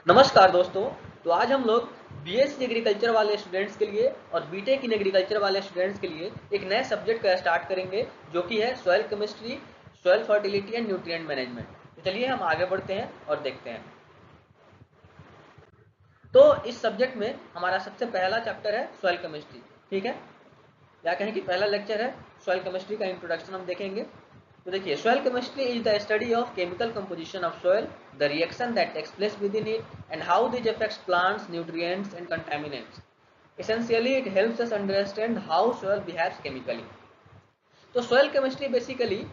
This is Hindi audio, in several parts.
नमस्कार दोस्तों। तो आज हम लोग बीएससी एग्रीकल्चर वाले स्टूडेंट्स के लिए और बीटेक इन एग्रीकल्चर वाले स्टूडेंट्स के लिए एक नए सब्जेक्ट का स्टार्ट करेंगे जो कि है soil chemistry, soil fertility and nutrient management. तो चलिए हम आगे बढ़ते हैं और देखते हैं। तो इस सब्जेक्ट में हमारा सबसे पहला चैप्टर है सॉइल केमिस्ट्री। ठीक है, या कहें कि पहला लेक्चर है सॉइल केमिस्ट्री का इंट्रोडक्शन हम देखेंगे। तो देखिए, soil chemistry is the study of chemical composition of soil, the reaction that takes place within it and how this affects plants, nutrients and contaminants. Essentially, it helps us understand how soil behaves chemically. तो सॉइल केमिस्ट्री बेसिकली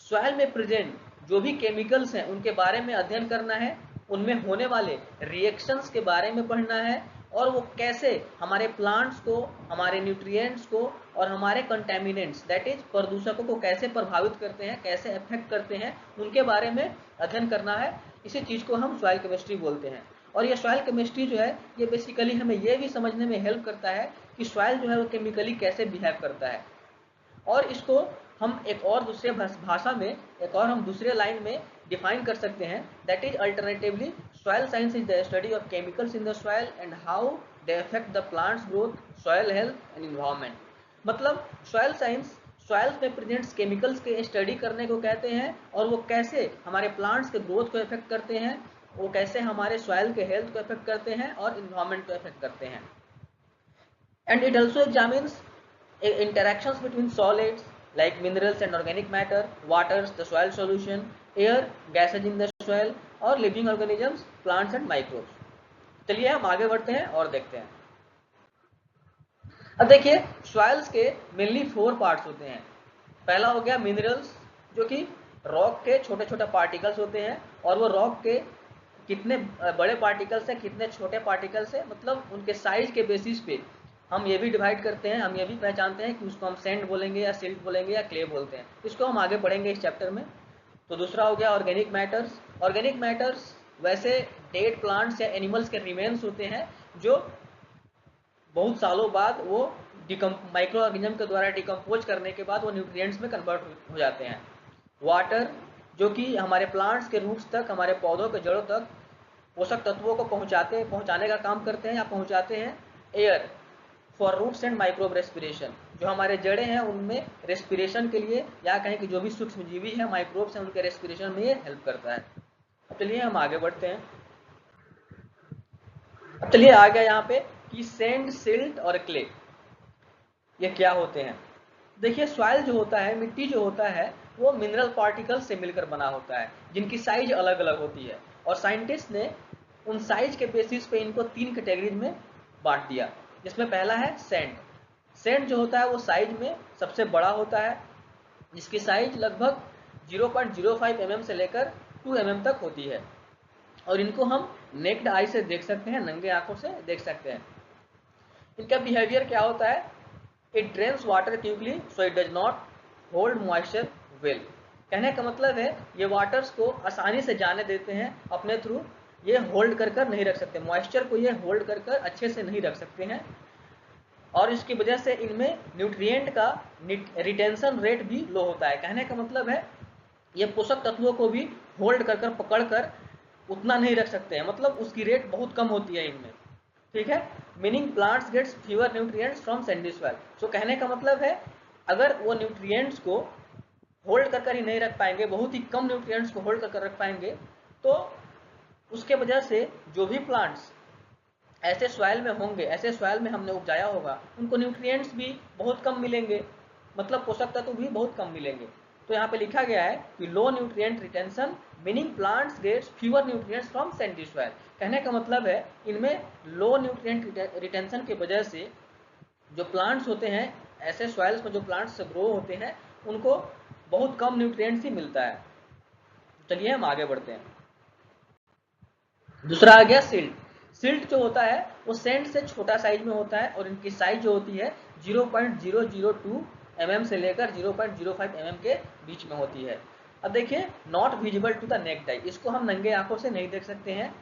सॉइल में प्रेजेंट जो भी केमिकल्स हैं उनके बारे में अध्ययन करना है, उनमें होने वाले रिएक्शंस के बारे में पढ़ना है और वो कैसे हमारे प्लांट्स को, हमारे न्यूट्रिएंट्स को और हमारे कंटेमिनेंट्स दैट इज प्रदूषकों को कैसे प्रभावित करते हैं, कैसे अफेक्ट करते हैं, उनके बारे में अध्ययन करना है। इसी चीज़ को हम सॉइल केमिस्ट्री बोलते हैं। और ये सॉइल केमिस्ट्री जो है ये बेसिकली हमें ये भी समझने में हेल्प करता है कि सॉइल जो है वो केमिकली कैसे बिहेव करता है। और इसको हम एक और दूसरे भाषा में, एक और हम दूसरे लाइन में डिफाइन कर सकते हैं, that is alternatively soil science is the study of chemicals in the soil and how they affect the plants growth, soil health and environment. मतलब सॉइल साइंस सॉइल्स में प्रेजेंट्स केमिकल्स के स्टडी करने को कहते हैं और वो कैसे हमारे प्लांट्स के ग्रोथ को इफेक्ट करते हैं, वो कैसे हमारे सॉइल के हेल्थ को इफेक्ट करते हैं और इन्वायरमेंट को इफेक्ट करते हैं। And it also examines interactions between solids like minerals and organic matter, waters, the soil solution, air, gases in the soil और living organisms, plants and microbes। चलिए हम आगे बढ़ते हैं और देखते हैं। अब देखिए, सॉइल्स के मेनली 4 पार्ट्स होते हैं। पहला हो गया मिनरल्स, जो कि रॉक के छोटे छोटे पार्टिकल्स होते हैं और वो रॉक के कितने बड़े पार्टिकल्स हैं, कितने छोटे पार्टिकल्स हैं, मतलब उनके साइज के बेसिस पे हम ये भी डिवाइड करते हैं, हम ये भी पहचानते हैं कि उसको हम सैंड बोलेंगे या सिल्ट बोलेंगे या क्ले बोलते हैं। इसको हम आगे पढ़ेंगे इस चैप्टर में। तो दूसरा हो गया ऑर्गेनिक मैटर्स। ऑर्गेनिक मैटर्स वैसे डेड प्लांट्स या एनिमल्स के रिमेन्स होते हैं जो बहुत सालों बाद वो माइक्रो ऑर्गेनिज्म के द्वारा डिकम्पोज करने के बाद वो न्यूट्रिएंट्स में कन्वर्ट हो जाते हैं। वाटर, जो कि हमारे प्लांट्स के रूट्स तक, हमारे पौधों के जड़ों तक पोषक तत्वों को पहुंचाने का काम करते हैं या पहुंचाते हैं। Air, for roots and microbe respiration, जो हमारे जड़ें हैं उनमें रेस्पिरेशन के लिए, या कहें कि जो भी सूक्ष्म जीवी है, माइक्रोब्स हैं, उनके रेस्पिरेशन में ये हेल्प करता है। अब चलिए हम आगे बढ़ते हैं। अब चलिए आ गया यहाँ पे कि सैंड, सिल्ट और क्ले ये क्या होते हैं। देखिए, सॉइल जो होता है, मिट्टी जो होता है, वो मिनरल पार्टिकल से मिलकर बना होता है जिनकी साइज अलग अलग होती है और साइंटिस्ट ने उन साइज के बेसिस पे इनको 3 कैटेगरीज में बांट दिया, जिसमें पहला है सैंड। सैंड जो होता है वो साइज में सबसे बड़ा होता है, जिसकी साइज लगभग 0.05 mm से लेकर 2 mm तक होती है और इनको हम नेक्ड आई से देख सकते हैं, नंगे आंखों से देख सकते हैं। इनका बिहेवियर क्या होता है, it drains water quickly so it does not hold moisture well. कहने का मतलब है ये वाटर्स को आसानी से जाने देते हैं अपने थ्रू, ये होल्ड कर नहीं रख सकते, मॉइस्चर को ये होल्ड कर अच्छे से नहीं रख सकते हैं और इसकी वजह से इनमें न्यूट्रिएंट का रिटेंशन रेट भी लो होता है। कहने का मतलब है ये पोषक तत्वों को भी होल्ड कर पकड़ कर उतना नहीं रख सकते हैं, मतलब उसकी रेट बहुत कम होती है इनमें। ठीक है, meaning plants gets fewer nutrients from sandy soil. So कहने का मतलब है अगर वो न्यूट्रिएंट्स को होल्ड कर ही नहीं रख पाएंगे, बहुत ही कम न्यूट्रिएंट्स को होल्ड कर रख पाएंगे, तो उसके वजह से जो भी प्लांट्स ऐसे सॉइल में होंगे, ऐसे सॉइल में हमने उपजाया होगा, उनको न्यूट्रिएंट्स भी बहुत कम मिलेंगे, मतलब पोषक तत्व भी बहुत कम मिलेंगे। तो यहाँ पे लिखा गया है कि low nutrient retention meaning plants gets fewer nutrients from sandy soil. कहने का मतलब है इनमें लो न्यूट्रिएंट रिटेंशन की वजह से जो प्लांट्स होते हैं, ऐसे सॉइल्स में जो प्लांट्स ग्रो होते हैं, उनको बहुत कम न्यूट्रिएंट्स ही मिलता है। चलिए हम आगे बढ़ते हैं। दूसरा आ गया सिल्ट। सिल्ट जो होता है वो सैंड से छोटा साइज में होता है और इनकी साइज जो होती है 0.002 mm से लेकर 0.05 mm के बीच में होती है। अब देखिए, not visible to the naked eye, इसको हम नंगे आंखों से नहीं देख सकते हैं।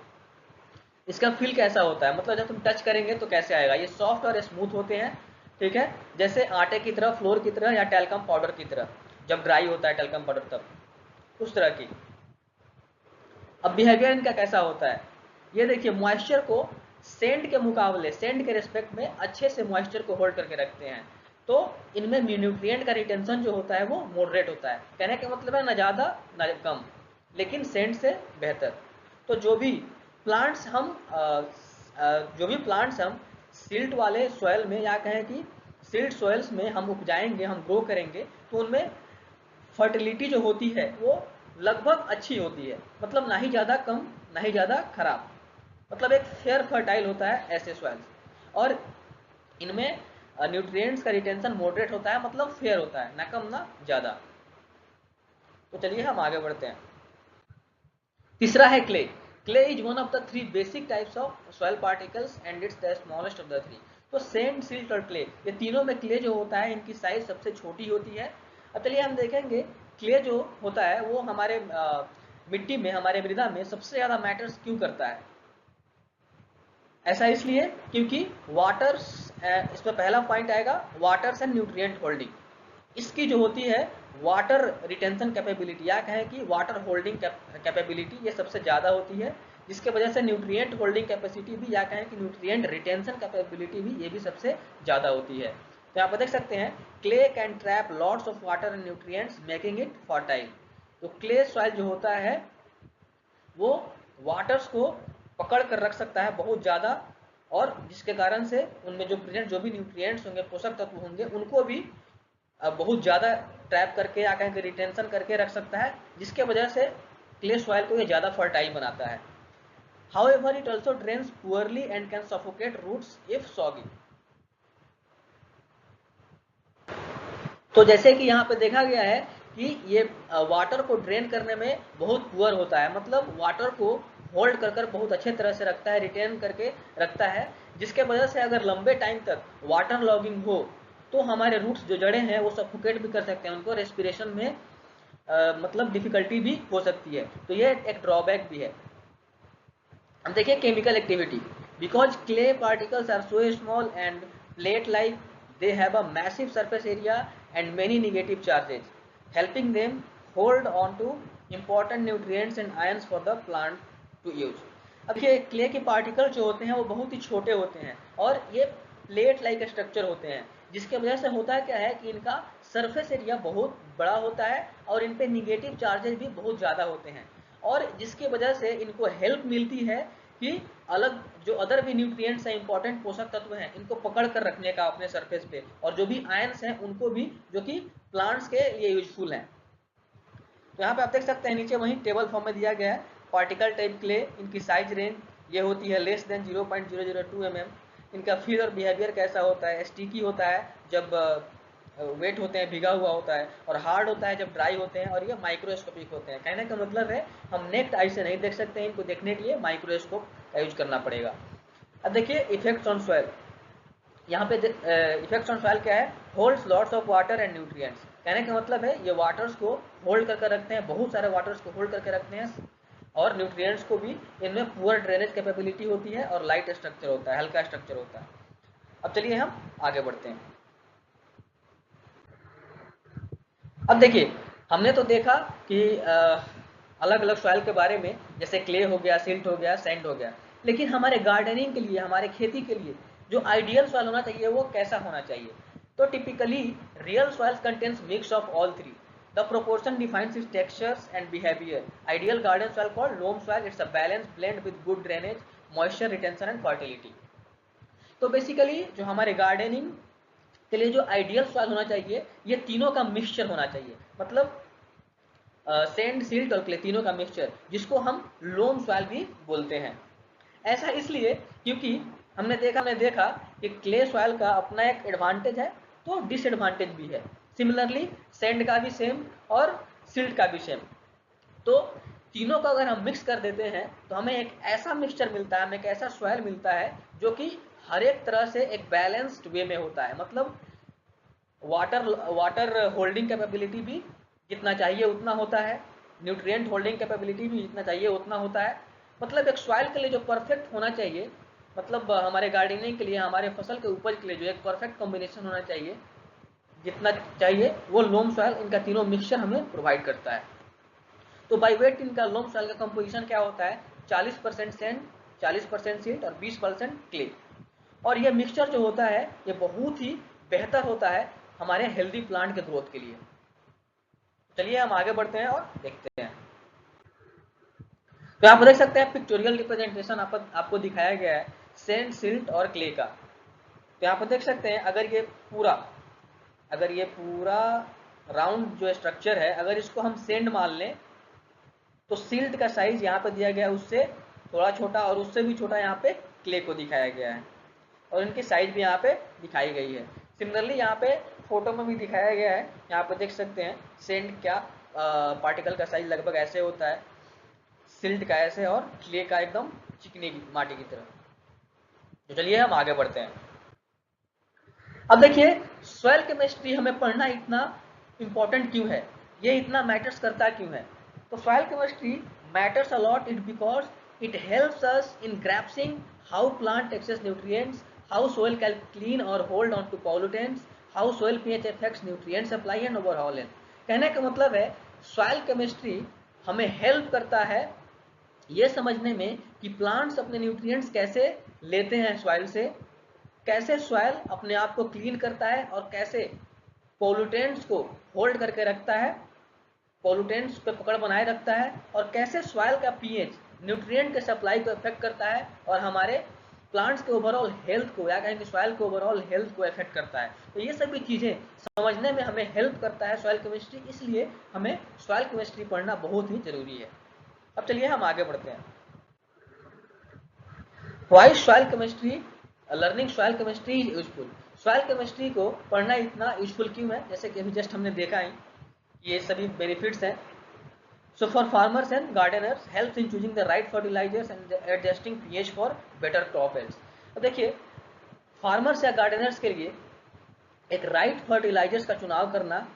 इसका फील कैसा होता है, मतलब जब तुम टच करेंगे तो कैसे आएगा, ये सॉफ्ट और स्मूथ होते हैं। ठीक है, जैसे आटे की तरह, फ्लोर की तरह या टेल्कम पाउडर की तरह, जब ड्राई होता है टेल्कम पाउडर तब उस तरह की। अब बिहेवियर इनका कैसा होता है, ये देखिए मॉइस्चर को सैंड के मुकाबले, सैंड के रिस्पेक्ट में अच्छे से मॉइस्चर को होल्ड करके रखते हैं। तो इनमें न्यूट्रिएंट का रिटेंशन जो होता है वो मॉडरेट होता है। कहने का मतलब है ना ज़्यादा ना कम, लेकिन सैंड से बेहतर। तो जो भी प्लांट्स हम सिल्ट वाले सॉइल में, या कहें कि सिल्ट सॉइल्स में हम उपजाएंगे, हम ग्रो करेंगे, तो उनमें फर्टिलिटी जो होती है वो लगभग अच्छी होती है। मतलब ना ही ज़्यादा कम ना ही ज़्यादा खराब, मतलब एक फेयर फर्टाइल होता है ऐसे सॉइल्स। और इनमें न्यूट्रिएंट्स का रिटेंशन मॉडरेट होता है, मतलब फेयर होता है, ना कम ना ज़्यादा। तो चलिए हम आगे बढ़ते हैं। तीसरा है clay. Clay is one of the 3 basic types of soil particles and it's the smallest of the 3। तो सैंड, सिल्ट और क्ले, ये तीनों में क्ले जो होता है इनकी साइज सबसे छोटी होती है। अब चलिए हम देखेंगे क्ले जो होता है वो हमारे मिट्टी में, हमारे मृदा में सबसे ज़्यादा मैटर्स क्यों करता है। ऐसा इसलिए क्योंकि वाटर्स, इसमें पहला पॉइंट आएगा वाटर्स एंड न्यूट्रिएंट होल्डिंग। इसकी जो होती है वाटर रिटेंशन कैपेबिलिटी, या कहें कि वाटर होल्डिंग कैपेबिलिटी, ये सबसे ज़्यादा होती है, जिसके वजह से न्यूट्रिएंट होल्डिंग कैपेसिटी भी, या कहें कि न्यूट्रिएंट रिटेंशन कैपेबिलिटी भी, ये भी सबसे ज़्यादा होती है। तो यहाँ पर देख सकते हैं clay can trap lots of water and nutrients making it fertile. तो क्ले सॉइल जो होता है वो वाटर्स को पकड़ कर रख सकता है बहुत ज़्यादा, और जिसके कारण से उनमें जो भी न्यूट्रिएंट्स होंगे, पोषक तत्व होंगे, उनको भी बहुत ज़्यादा ट्रैप करके, या कहें कि रिटेंशन करके रख सकता है, जिसके वजह से क्ले सॉइल को ये ज़्यादा फर्टाइल बनाता है। However it also drains poorly and can suffocate roots if soggy. तो जैसे कि यहाँ पे देखा गया है कि ये वाटर को ड्रेन करने में बहुत पुअर होता है, मतलब वाटर को होल्ड कर बहुत अच्छे तरह से रखता है, रिटेन करके रखता है, जिसके वजह से अगर लंबे टाइम तक वाटर लॉगिंग हो तो हमारे रूट्स जो जड़ें हैं वो सफोकेट भी कर सकते हैं, उनको रेस्पिरेशन में मतलब डिफिकल्टी भी हो सकती है। तो ये एक ड्रॉबैक भी है। अब देखिए chemical activity. Because clay particles are so small and plate like, they have a massive surface area and many negative charges, helping them hold on to important nutrients and ions for the plant to use। अब ये क्ले के पार्टिकल जो होते हैं वो बहुत ही छोटे होते हैं और ये प्लेट लाइक स्ट्रक्चर होते हैं, जिसके वजह से होता क्या है कि इनका सरफेस एरिया बहुत बड़ा होता है और इन पे निगेटिव चार्जेस भी बहुत ज़्यादा होते हैं, और जिसकी वजह से इनको हेल्प मिलती है कि अलग जो अदर भी न्यूट्रिएंट्स हैं, इंपॉर्टेंट पोषक तत्व हैं, इनको पकड़ कर रखने का अपने सरफेस पे, और जो भी आयंस हैं उनको भी, जो कि प्लांट्स के लिए यूजफुल हैं। तो यहाँ पे आप देख सकते हैं नीचे वही टेबल फॉर्म में दिया गया है। पार्टिकल टाइप क्ले, इनकी साइज रेंज ये होती है लेस देन 0.002 mm। इनका फील और बिहेवियर कैसा होता है, स्टिकी होता है जब वेट होते हैं, भिगा हुआ होता है, और हार्ड होता है जब ड्राई होते हैं, और ये माइक्रोस्कोपिक होते हैं। कहने का मतलब है हम नेक्ड आई से नहीं देख सकते हैं, इनको देखने के लिए माइक्रोस्कोप का यूज करना पड़ेगा। अब देखिए इफेक्ट्स ऑन सॉइल। यहाँ पे इफेक्ट्स ऑन सॉइल क्या है, holds lots of water and nutrients. कहने का मतलब है ये वाटर्स को होल्ड करके रखते हैं, बहुत सारे वाटर्स को होल्ड करके रखते हैं, और न्यूट्रिएंट्स को भी। इनमें पुअर ड्रेनेज कैपेबिलिटी होती है और लाइट स्ट्रक्चर होता है, हल्का स्ट्रक्चर होता है। अब चलिए हम आगे बढ़ते हैं। अब देखिए हमने तो देखा कि अलग अलग सॉइल के बारे में, जैसे क्ले हो गया, सिल्ट हो गया, सैंड हो गया, लेकिन हमारे गार्डनिंग के लिए, हमारे खेती के लिए जो आइडियल सॉइल होना चाहिए वो कैसा होना चाहिए। तो typically real soils contains mix of all three. The proportion defines its textures and behaviour. Ideal garden soil called loam soil, it's a balance blend with good drainage, moisture retention and fertility. तो बेसिकली जो हमारे गार्डनिंग के लिए जो आइडियल सॉइल होना चाहिए, ये तीनों का मिक्सचर होना चाहिए, मतलब सैंड, सिल्ट और क्ले तीनों का मिक्सचर, जिसको हम लोम सॉइल भी बोलते हैं। ऐसा इसलिए क्योंकि हमने देखा कि क्ले सॉइल का अपना एक एडवांटेज है तो डिसएडवांटेज भी है। सिमिलरली सैंड का भी सेम और सिल्ट का भी सेम। तो तीनों का अगर हम मिक्स कर देते हैं तो हमें एक ऐसा मिक्सचर मिलता है, हमें एक ऐसा सॉइल मिलता है जो कि हर एक तरह से एक बैलेंस्ड वे में होता है। मतलब वाटर होल्डिंग कैपेबिलिटी भी जितना चाहिए उतना होता है, न्यूट्रिएंट होल्डिंग कैपेबिलिटी भी जितना चाहिए उतना होता है। मतलब एक सॉइल के लिए जो परफेक्ट होना चाहिए, मतलब हमारे गार्डनिंग के लिए, हमारे फसल के उपज के लिए जो एक परफेक्ट कॉम्बिनेशन होना चाहिए, जितना चाहिए वो लोम सॉइल, इनका तीनों मिक्सचर हमें प्रोवाइड करता है। तो बाई वेट इनका लोम सॉइल का कंपोजिशन क्या होता है, 40% सैंड, 40% सिल्ट और 20% क्ले। और ये मिक्सचर जो होता है ये बहुत ही बेहतर होता है हमारे हेल्दी प्लांट के ग्रोथ के लिए। चलिए हम आगे बढ़ते हैं और देखते हैं। तो आप देख सकते हैं पिक्टोरियल रिप्रेजेंटेशन आपको दिखाया गया है सैंड, सिल्ट और क्ले का। तो यहाँ पर देख सकते हैं अगर ये पूरा राउंड जो स्ट्रक्चर है, अगर इसको हम सैंड मान लें तो सिल्ट का साइज यहाँ पे दिया गया है उससे थोड़ा छोटा, और उससे भी छोटा यहाँ पे क्ले को दिखाया गया है, और इनकी साइज भी यहाँ पे दिखाई गई है। सिमिलरली यहाँ पे फोटो में भी दिखाया गया है, यहाँ पे देख सकते हैं सैंड क्या पार्टिकल का साइज लगभग ऐसे होता है, सिल्ट का ऐसे, और क्ले का एकदम चिकनी माटी की तरह। तो चलिए हम आगे बढ़ते हैं। अब देखिए सॉइल केमिस्ट्री हमें पढ़ना इतना इंपॉर्टेंट क्यों है, ये इतना मैटर्स करता क्यों है। तो soil chemistry matters a lot it because it helps us in grasping how plant access nutrients, how soil can clean और hold on to pollutants, how soil pH affects nutrient supply and overall health. कहने का मतलब है सॉइल केमिस्ट्री हमें हेल्प करता है ये समझने में कि प्लांट्स अपने न्यूट्रिएंट्स कैसे लेते हैं सॉइल से, कैसे सॉइल अपने आप को क्लीन करता है, और कैसे पोल्यूटेंट्स को होल्ड करके रखता है, पोल्यूटेंट्स पे पकड़ बनाए रखता है, और कैसे सॉइल का पीएच न्यूट्रिएंट के सप्लाई को इफेक्ट करता है और हमारे प्लांट्स के ओवरऑल हेल्थ को, या कहेंगे सॉइल के ओवरऑल हेल्थ को इफेक्ट करता है। तो ये सभी चीजें समझने में हमें हेल्प करता है सॉइल केमिस्ट्री, इसलिए हमें सॉइल केमिस्ट्री पढ़ना बहुत ही जरूरी है। अब चलिए हम आगे बढ़ते हैं। Why soil chemistry, learning soil chemistry is useful. Soil chemistry को पढ़ना इतना यूजफुल क्यों है, जैसे कि अभी जस्ट हमने देखा है ये सभी बेनिफिट्स हैं। So for farmers and gardeners helps in choosing the right fertilisers and adjusting pH for better crop health. तो देखिए फार्मर्स या गार्डनर्स के लिए एक राइट फर्टिलाइजर्स का चुनाव करना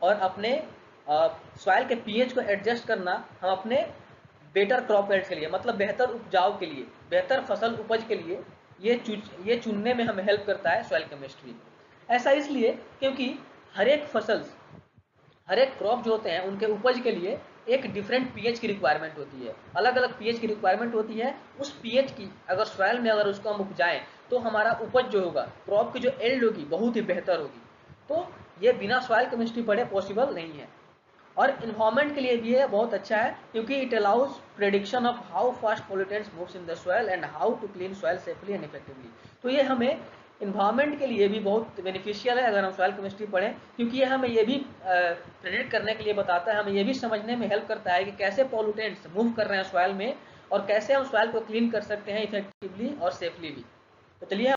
और अपने सॉइल के पीएच को एडजस्ट करना, हम अपने बेटर क्रॉप हेल्थ के लिए, मतलब बेहतर उपजाऊ के लिए, बेहतर फसल उपज के लिए ये चुनने में हमें हेल्प करता है सॉइल केमिस्ट्री। ऐसा इसलिए क्योंकि हर एक फसल, हर एक क्रॉप जो होते हैं उनके उपज के लिए एक डिफरेंट पीएच की रिक्वायरमेंट होती है, अलग अलग पीएच की रिक्वायरमेंट होती है। उस पीएच की अगर सॉइल में अगर उसको हम उपजाएं तो हमारा उपज जो होगा, क्रॉप की जो एल्ड होगी बहुत ही बेहतर होगी। तो ये बिना सॉइल केमिस्ट्री पढ़े पॉसिबल नहीं है। और इन्वायरमेंट के लिए भी ये बहुत अच्छा है क्योंकि it allows prediction of how fast pollutants moves in the soil and how to clean soil safely and effectively. तो ये हमें इन्वायरमेंट के लिए भी बहुत बेनिफिशियल है अगर हम सॉइल केमिस्ट्री पढ़ें, क्योंकि ये हमें ये भी प्रेडिक्ट करने के लिए बताता है, हमें ये भी समझने में हेल्प करता है कि कैसे पोल्यूटेंट्स मूव कर रहे हैं सॉइल में और कैसे हम सॉइल को क्लीन कर सकते हैं इफेक्टिवली और सेफली भी। तो चलिए